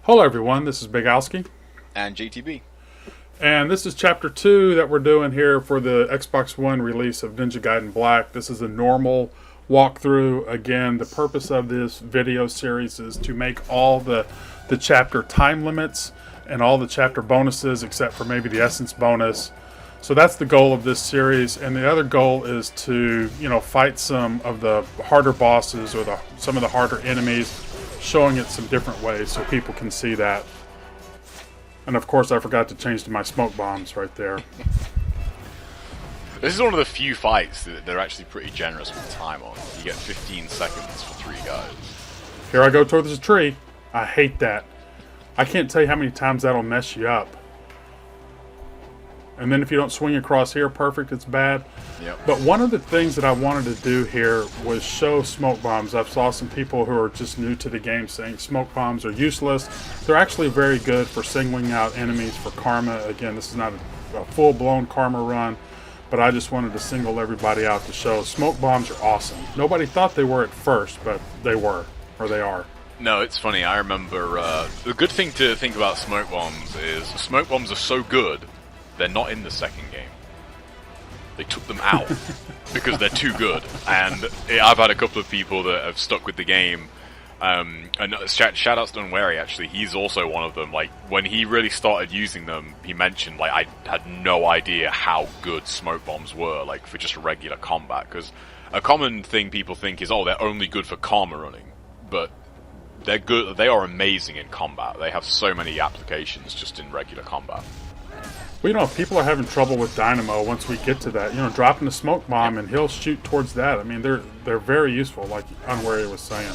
Hello everyone, this is BIGALSKIx, And GTB. and this is Chapter 2 that we're doing here for the Xbox One release of Ninja Gaiden Black. This is a normal walkthrough. Again, the purpose of this video series is to make all the chapter time limits and all the chapter bonuses except for maybe the Essence bonus. So that's the goal of this series, and the other goal is to, fight some of the harder bosses or some of the harder enemies, showing it some different ways so people can see that. And of course I forgot to change to my smoke bombs right there. This is one of the few fights that they're actually pretty generous with the time on. You get 15 seconds for 3 guys. Here I go towards the tree. I hate that. I can't tell you how many times that'll mess you up. And then if you don't swing across here perfect, it's bad. Yep. But one of the things that I wanted to do here was show smoke bombs. I've saw some people who are just new to the game saying smoke bombs are useless. They're actually very good for singling out enemies for karma. Again, this is not a full-blown karma run, but I just wanted to single everybody out to show smoke bombs are awesome. Nobody thought they were at first, but they were, or they are. No, it's funny. I remember the good thing to think about smoke bombs is smoke bombs are so good, they're not in the second game. They took them out because they're too good. And I've had a couple of people that have stuck with the game. And shout outs to Unwary, actually. He's also one of them. Like, when he really started using them, he mentioned, like, I had no idea how good smoke bombs were, like, for just regular combat. Because a common thing people think is, oh, they're only good for karma running. But they're good. They are amazing in combat. They have so many applications just in regular combat. Well, if people are having trouble with Dynamo, once we get to that, dropping a smoke bomb and he'll shoot towards that. I mean, they're very useful, like Unwary was saying.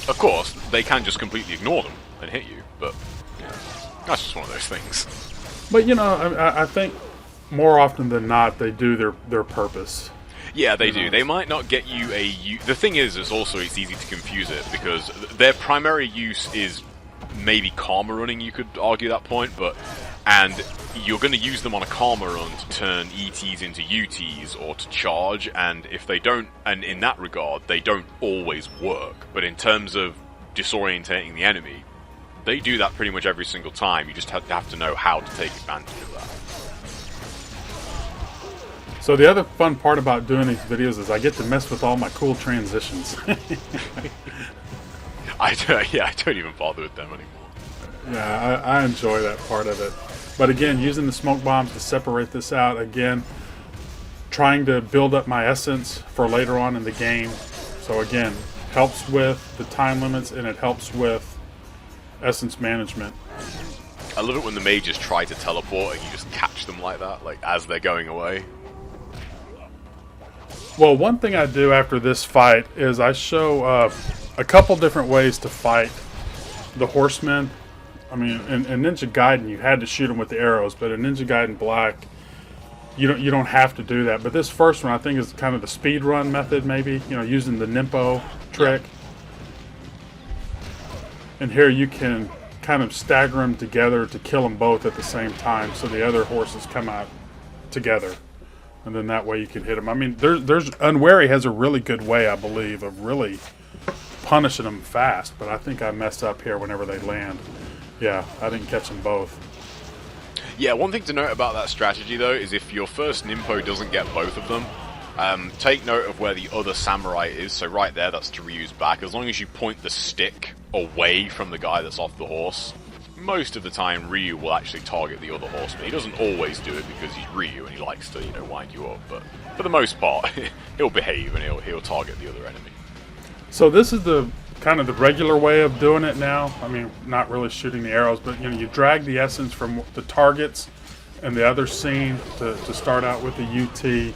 Of course, they can just completely ignore them and hit you, but that's just one of those things. But, I think more often than not, they do their purpose. Yeah, they do. They might not get you the thing is also it's easy to confuse it, because their primary use is maybe karma running, you could argue that point, and you're going to use them on a karma run to turn ETs into UTs or to charge, and if they don't, and in that regard, they don't always work. But in terms of disorientating the enemy, they do that pretty much every single time. You just have to know how to take advantage of that. So the other fun part about doing these videos is I get to mess with all my cool transitions. I don't even bother with them anymore. Yeah, I enjoy that part of it. But again, using the smoke bombs to separate this out, again, trying to build up my essence for later on in the game. So again, helps with the time limits and it helps with essence management. I love it when the mages try to teleport and you just catch them like that, like as they're going away. Well, one thing I do after this fight is I show a couple different ways to fight the horsemen. I mean, in Ninja Gaiden, you had to shoot them with the arrows, but in Ninja Gaiden Black, you don't have to do that. But this first one, I think, is kind of the speed run method, maybe. Using the Nimpo trick. And here you can kind of stagger them together to kill them both at the same time, so the other horses come out together, and then that way you can hit them. I mean, there's Unwary has a really good way, I believe, of really punishing them fast. But I think I mess up here whenever they land. Yeah, I didn't catch them both. Yeah, one thing to note about that strategy, though, is if your first Nimpo doesn't get both of them, take note of where the other samurai is. So right there, that's to Ryu's back. As long as you point the stick away from the guy that's off the horse, most of the time Ryu will actually target the other horseman. He doesn't always do it because he's Ryu and he likes to, wind you up. But for the most part, he'll behave and he'll target the other enemy. So this is the kind of the regular way of doing it now. I mean, not really shooting the arrows, but you drag the essence from the targets and the other scene to start out with the UT.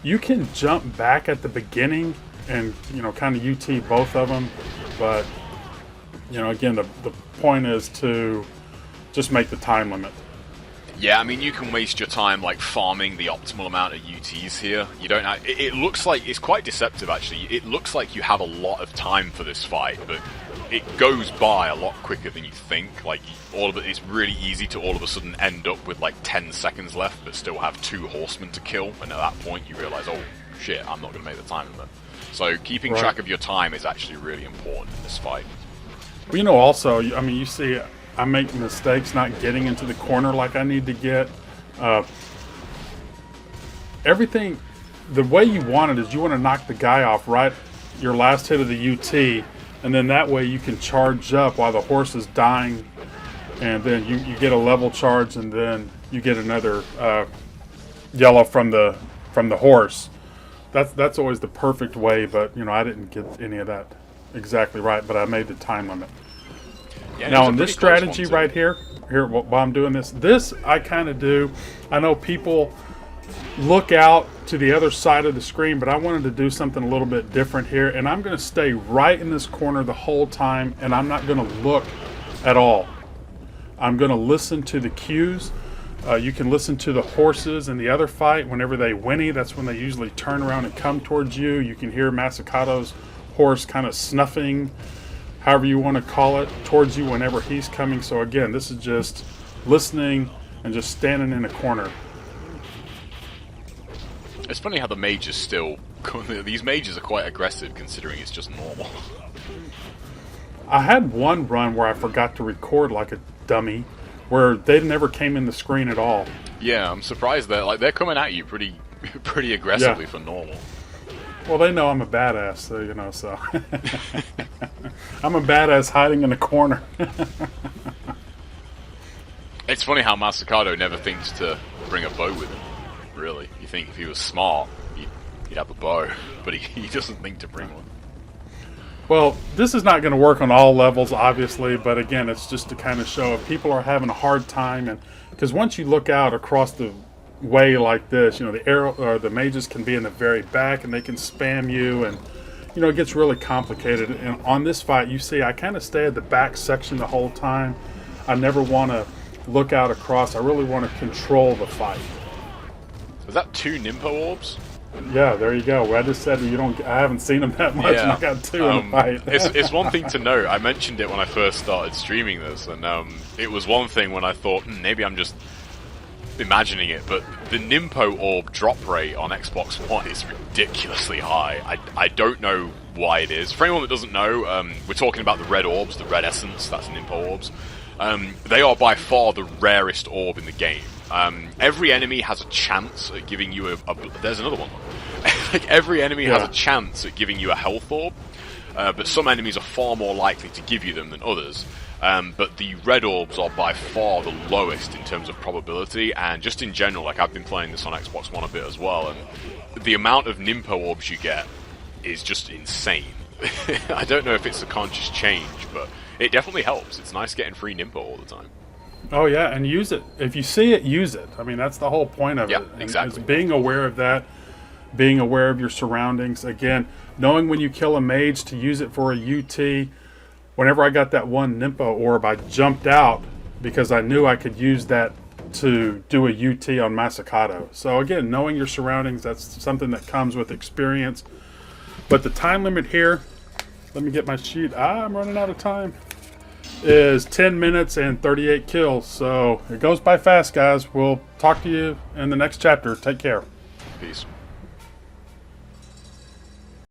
You can jump back at the beginning and kind of UT both of them, but again, the point is to just make the time limit. Yeah, I mean, you can waste your time, like, farming the optimal amount of UTs here. You don't have, it looks like, it's quite deceptive, actually. It looks like you have a lot of time for this fight, but it goes by a lot quicker than you think. Like, all of it, it's really easy to all of a sudden end up with, like, 10 seconds left, but still have 2 horsemen to kill, and at that point you realize, oh, shit, I'm not going to make the time limit. So keeping track of your time is actually really important in this fight. Well, you know, also, I mean, you see, I make mistakes not getting into the corner like I need to get. Everything, the way you want it is you want to knock the guy off right your last hit of the UT, and then that way you can charge up while the horse is dying, and then you get a level charge, and then you get another yellow from the horse. That's always the perfect way, but you know, I didn't get any of that exactly right, but I made the time limit. Yeah, now in this strategy right here while I'm doing this I kind of do. I know people look out to the other side of the screen, but I wanted to do something a little bit different here, and I'm going to stay right in this corner the whole time, and I'm not going to look at all. I'm going to listen to the cues. You can listen to the horses in the other fight. Whenever they whinny, that's when they usually turn around and come towards you. You can hear Masakato's horse kind of snuffing, however you want to call it, towards you whenever he's coming. So again, this is just listening and just standing in a corner. It's funny how the mages still... These mages are quite aggressive considering it's just normal. I had one run where I forgot to record like a dummy, where they never came in the screen at all. Yeah, I'm surprised that they're coming at you pretty aggressively for normal. Well, they know I'm a badass, so you know. So I'm a badass hiding in a corner. It's funny how Masakato never thinks to bring a bow with him. Really, you think if he was smart, he'd have a bow, but he doesn't think to bring one. Well, this is not going to work on all levels, obviously, but again, it's just to kind of show if people are having a hard time, and because once you look out across the way like this, you know, the arrow or the mages can be in the very back, and they can spam you, and you know, it gets really complicated. And on this fight, you see, I kind of stay at the back section the whole time. I never want to look out across. I really want to control the fight. Was that 2 Nimpo orbs? Yeah, there you go. Well, I just said I haven't seen them that much, and I got 2 in the fight. It's one thing to note. I mentioned it when I first started streaming this, and it was one thing when I thought, maybe I'm just imagining it, but the Nimpo orb drop rate on Xbox One is ridiculously high. I don't know why it is. For anyone that doesn't know, we're talking about the red orbs, the red essence, that's Nimpo orbs. They are by far the rarest orb in the game. Every enemy has a chance at giving you there's another one. Like every enemy has a chance at giving you a health orb, but some enemies are far more likely to give you them than others. But the red orbs are by far the lowest in terms of probability, and just in general, like I've been playing this on Xbox One a bit as well, and the amount of Nimpo orbs you get is just insane. I don't know if it's a conscious change, but it definitely helps. It's nice getting free Nimpo all the time. Oh yeah, and use it. If you see it, use it. I mean, that's the whole point of it. Exactly. It's being aware of that, being aware of your surroundings. Again, knowing when you kill a mage to use it for a UT. Whenever I got that one Nimpo orb, I jumped out because I knew I could use that to do a UT on Masakato. So again, knowing your surroundings, that's something that comes with experience. But the time limit here, let me get my sheet. I'm running out of time. Is 10 minutes and 38 kills. So it goes by fast, guys. We'll talk to you in the next chapter. Take care. Peace.